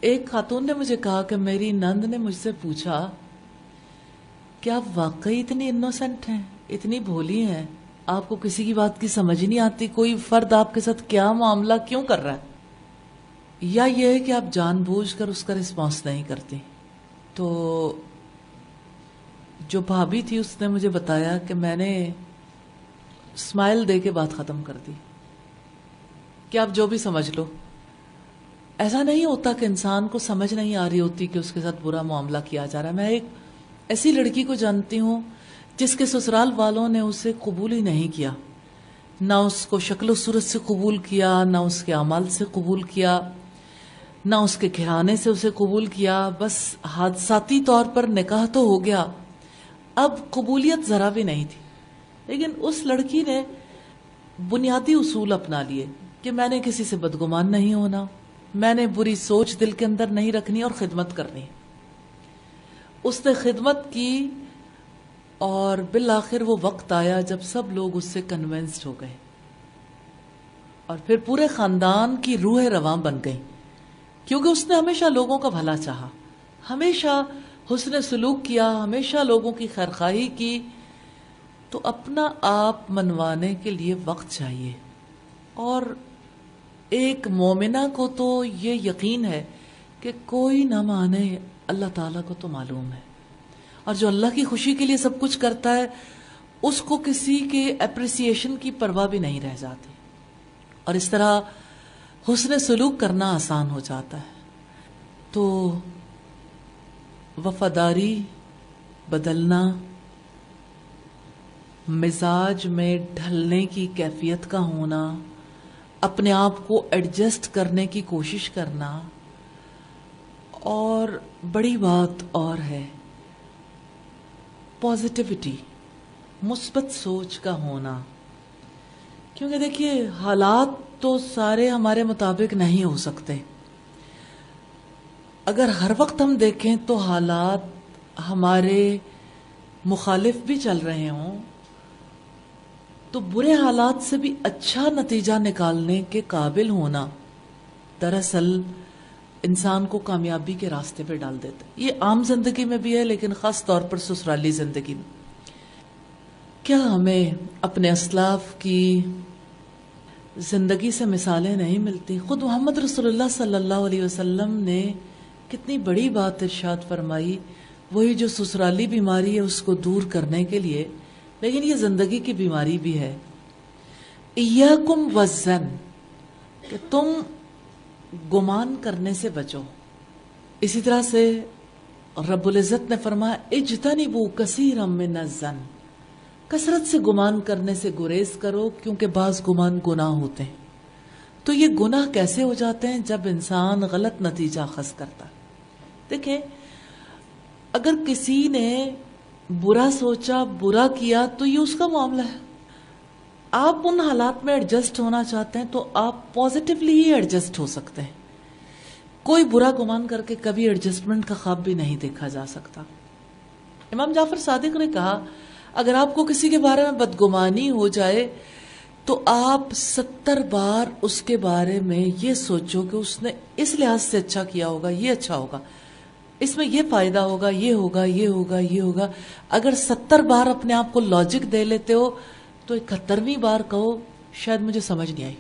ایک خاتون نے مجھے کہا کہ میری نند نے مجھ سے پوچھا کہ آپ واقعی اتنی انوسینٹ ہیں، اتنی بھولی ہیں، آپ کو کسی کی بات کی سمجھ نہیں آتی، کوئی فرد آپ کے ساتھ کیا معاملہ کیوں کر رہا ہے، یا یہ ہے کہ آپ جان بوجھ کر اس کا رسپانس نہیں کرتی؟ تو جو بھابھی تھی اس نے مجھے بتایا کہ میں نے اسمائل دے کے بات ختم کر دی کہ آپ جو بھی سمجھ لو. ایسا نہیں ہوتا کہ انسان کو سمجھ نہیں آ رہی ہوتی کہ اس کے ساتھ برا معاملہ کیا جا رہا ہے. میں ایک ایسی لڑکی کو جانتی ہوں جس کے سسرال والوں نے اسے قبول ہی نہیں کیا، نہ اس کو شکل و صورت سے قبول کیا، نہ اس کے اعمال سے قبول کیا، نہ اس کے گھرانے سے اسے قبول کیا. بس حادثاتی طور پر نکاح تو ہو گیا، اب قبولیت ذرا بھی نہیں تھی. لیکن اس لڑکی نے بنیادی اصول اپنا لیے کہ میں نے کسی سے بدگمان نہیں ہونا، میں نے بری سوچ دل کے اندر نہیں رکھنی اور خدمت کرنی. اس نے خدمت کی اور بالآخر وہ وقت آیا جب سب لوگ اس سے کنونسڈ ہو گئے اور پھر پورے خاندان کی روح رواں بن گئی، کیونکہ اس نے ہمیشہ لوگوں کا بھلا چاہا، ہمیشہ حسن سلوک کیا، ہمیشہ لوگوں کی خیرخواہی کی. تو اپنا آپ منوانے کے لیے وقت چاہیے. اور ایک مومنہ کو تو یہ یقین ہے کہ کوئی نہ مانے، اللہ تعالیٰ کو تو معلوم ہے، اور جو اللہ کی خوشی کے لیے سب کچھ کرتا ہے اس کو کسی کے اپریسیشن کی پرواہ بھی نہیں رہ جاتی، اور اس طرح حسن سلوک کرنا آسان ہو جاتا ہے. تو وفاداری بدلنا، مزاج میں ڈھلنے کی کیفیت کا ہونا، اپنے آپ کو ایڈجسٹ کرنے کی کوشش کرنا، اور بڑی بات اور ہے پازیٹیوٹی، مثبت سوچ کا ہونا. کیونکہ دیکھیے حالات تو سارے ہمارے مطابق نہیں ہو سکتے. اگر ہر وقت ہم دیکھیں تو حالات ہمارے مخالف بھی چل رہے ہوں تو برے حالات سے بھی اچھا نتیجہ نکالنے کے قابل ہونا دراصل انسان کو کامیابی کے راستے پہ ڈال دیتا ہے. یہ عام زندگی میں بھی ہے لیکن خاص طور پر سسرالی زندگی میں. کیا ہمیں اپنے اسلاف کی زندگی سے مثالیں نہیں ملتی؟ خود محمد رسول اللہ صلی اللہ علیہ وسلم نے کتنی بڑی بات ارشاد فرمائی، وہی جو سسرالی بیماری ہے اس کو دور کرنے کے لیے، لیکن یہ زندگی کی بیماری بھی ہے. ایاکم والظن، کہ تم گمان کرنے سے بچو. اسی طرح سے رب العزت نے فرمایا اجتنبوا کثیرا من الظن، کثرت سے گمان کرنے سے گریز کرو کیونکہ بعض گمان گناہ ہوتے ہیں. تو یہ گناہ کیسے ہو جاتے ہیں؟ جب انسان غلط نتیجہ اخذ کرتا ہے. دیکھیں اگر کسی نے برا سوچا، برا کیا تو یہ اس کا معاملہ ہے. آپ ان حالات میں ایڈجسٹ ہونا چاہتے ہیں تو آپ پازیٹیولی ہی ایڈجسٹ ہو سکتے ہیں. کوئی برا گمان کر کے کبھی ایڈجسٹمنٹ کا خواب بھی نہیں دیکھا جا سکتا. امام جعفر صادق نے کہا اگر آپ کو کسی کے بارے میں بدگمانی ہو جائے تو آپ 70 بار اس کے بارے میں یہ سوچو کہ اس نے اس لحاظ سے اچھا کیا ہوگا، یہ اچھا ہوگا، اس میں یہ فائدہ ہوگا، یہ ہوگا، یہ ہوگا، یہ ہوگا. اگر 70 بار اپنے آپ کو لاجک دے لیتے ہو تو 71ویں بار کہو شاید مجھے سمجھ نہیں آئی،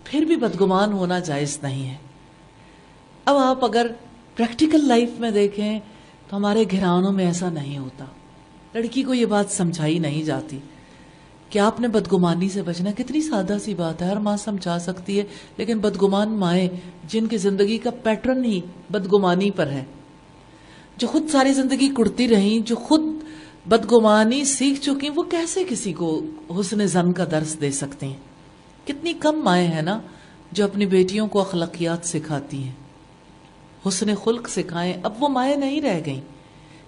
پھر بھی بدگمان ہونا جائز نہیں ہے. اب آپ اگر پریکٹیکل لائف میں دیکھیں تو ہمارے گھرانوں میں ایسا نہیں ہوتا. لڑکی کو یہ بات سمجھائی نہیں جاتی کہ آپ نے بدگمانی سے بچنا. کتنی سادہ سی بات ہے، ہر ماں سمجھا سکتی ہے، لیکن بدگمان مائیں جن کی زندگی کا پیٹرن ہی بدگمانی پر ہے، جو خود ساری زندگی کڑتی رہیں، جو خود بدگمانی سیکھ چکی، وہ کیسے کسی کو حسن ظن کا درس دے سکتے ہیں؟ کتنی کم مائیں ہیں نا جو اپنی بیٹیوں کو اخلاقیات سکھاتی ہیں، حسن خلق سکھائیں. اب وہ مائیں نہیں رہ گئیں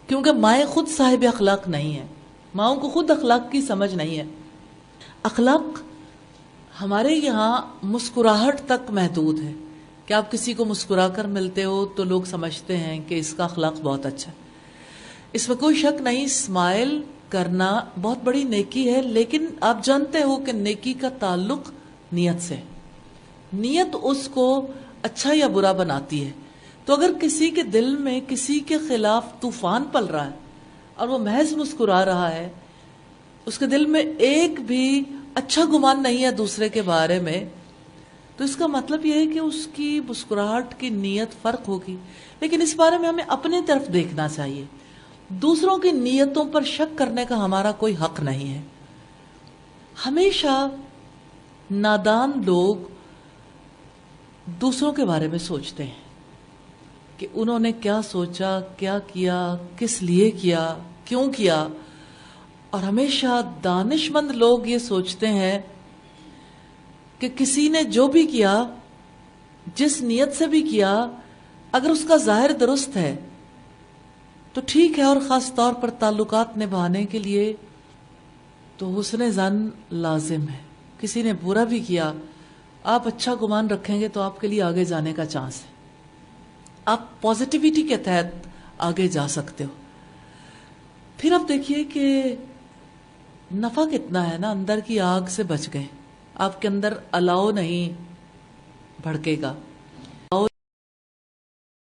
کیونکہ مائیں خود صاحب اخلاق نہیں ہیں، ماؤں کو خود اخلاق کی سمجھ نہیں ہے. اخلاق ہمارے یہاں مسکراہٹ تک محدود ہے کہ آپ کسی کو مسکرا کر ملتے ہو تو لوگ سمجھتے ہیں کہ اس کا اخلاق بہت اچھا ہے. اس میں کوئی شک نہیں، اسمائل کرنا بہت بڑی نیکی ہے، لیکن آپ جانتے ہو کہ نیکی کا تعلق نیت سے، نیت اس کو اچھا یا برا بناتی ہے. تو اگر کسی کے دل میں کسی کے خلاف طوفان پل رہا ہے اور وہ محض مسکرا رہا ہے، اس کے دل میں ایک بھی اچھا گمان نہیں ہے دوسرے کے بارے میں، تو اس کا مطلب یہ ہے کہ اس کی مسکراہٹ کی نیت فرق ہوگی. لیکن اس بارے میں ہمیں اپنی طرف دیکھنا چاہیے. دوسروں کی نیتوں پر شک کرنے کا ہمارا کوئی حق نہیں ہے. ہمیشہ نادان لوگ دوسروں کے بارے میں سوچتے ہیں کہ انہوں نے کیا سوچا، کیا کیا، کس لیے کیا، کیوں کیا. اور ہمیشہ دانش مند لوگ یہ سوچتے ہیں کہ کسی نے جو بھی کیا، جس نیت سے بھی کیا، اگر اس کا ظاہر درست ہے تو ٹھیک ہے، اور خاص طور پر تعلقات نبھانے کے لیے تو حسن ظن لازم ہے. کسی نے برا بھی کیا، آپ اچھا گمان رکھیں گے تو آپ کے لیے آگے جانے کا چانس ہے، آپ پازیٹیوٹی کے تحت آگے جا سکتے ہو. پھر آپ دیکھیے کہ نفع کتنا ہے نا، اندر کی آگ سے بچ گئے، آپ کے اندر الاؤ نہیں بھڑکے گا.